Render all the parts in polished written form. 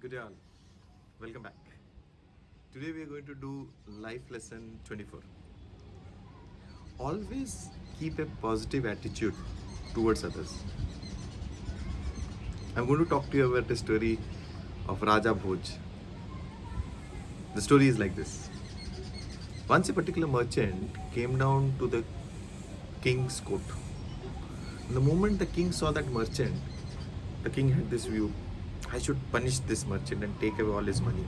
Good day all. Welcome back. Today we are going to do life lesson 24. Always keep a positive attitude towards others. I'm going to talk to you about the story of Raja Bhoj. The story is like this. Once a particular merchant came down to the king's court. And the moment the king saw that merchant, the king had this view: I should punish this merchant and take away all his money.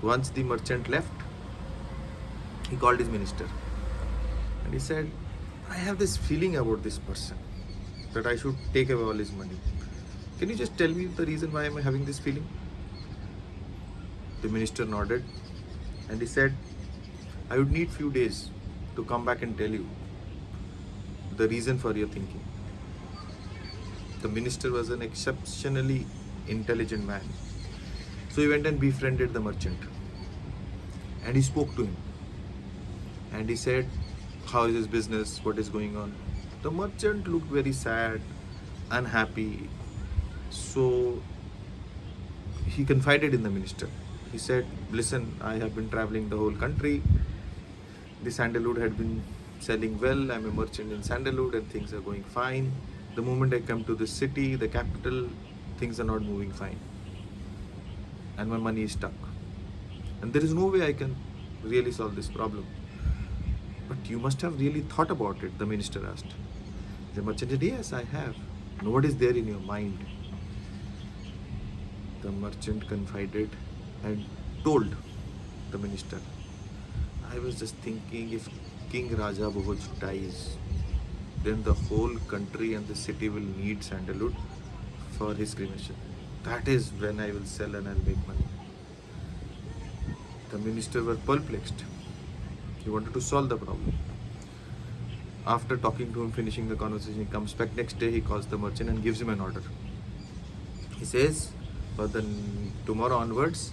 Once the merchant left, he called his minister and he said, I have this feeling about this person that I should take away all his money. Can you just tell me the reason why I'm having this feeling? The minister nodded and he said, I would need few days to come back and tell you the reason for your thinking. The minister was an exceptionally intelligent man. So he went and befriended the merchant. And he spoke to him. And he said, how is his business? What is going on? The merchant looked very sad, unhappy. So he confided in the minister. He said, listen, I have been traveling the whole country. The sandalwood had been selling well. I'm a merchant in sandalwood and things are going fine. The moment I come to the city, the capital, things are not moving fine. And my money is stuck. And there is no way I can really solve this problem. But you must have really thought about it, the minister asked. The merchant said, yes, I have. Now, what is there in your mind? The merchant confided and told the minister, I was just thinking, if King Raja Bhoj dies, then the whole country and the city will need sandalwood for his cremation. That is when I will sell and I'll make money. The minister was perplexed. He wanted to solve the problem. After talking to him, finishing the conversation, he comes back next day, he calls the merchant and gives him an order. He says, for the tomorrow onwards,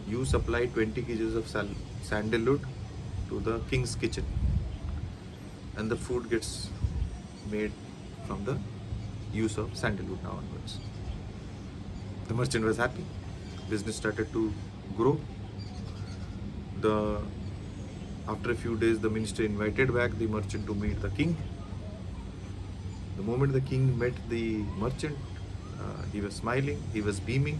you supply 20 kgs of sandalwood to the king's kitchen. And the food gets made from the use of sandalwood now onwards. The merchant was happy. Business started to grow. After a few days, the minister invited back the merchant to meet the king. The moment the king met the merchant, he was smiling, he was beaming.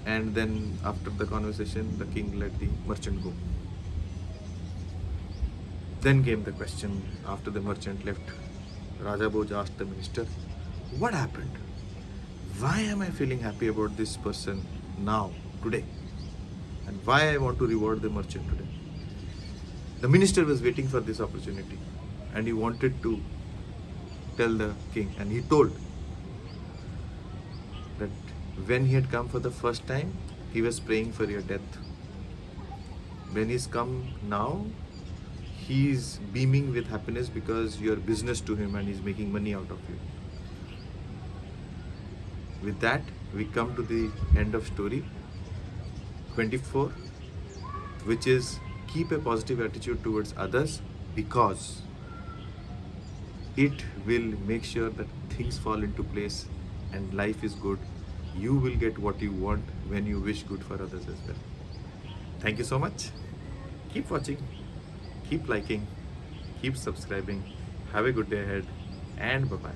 And then after the conversation, the king let the merchant go. Then came the question, after the merchant left, Raja Bhoj asked the minister, what happened? Why am I feeling happy about this person now, today? And why I want to reward the merchant today? The minister was waiting for this opportunity and he wanted to tell the king, and he told that when he had come for the first time, he was praying for your death. When he's come now, he's beaming with happiness because you're business to him and he's making money out of you. With that, we come to the end of story 24, which is keep a positive attitude towards others because it will make sure that things fall into place and life is good. You will get what you want when you wish good for others as well. Thank you so much. Keep watching, keep liking, keep subscribing. Have a good day ahead and bye-bye.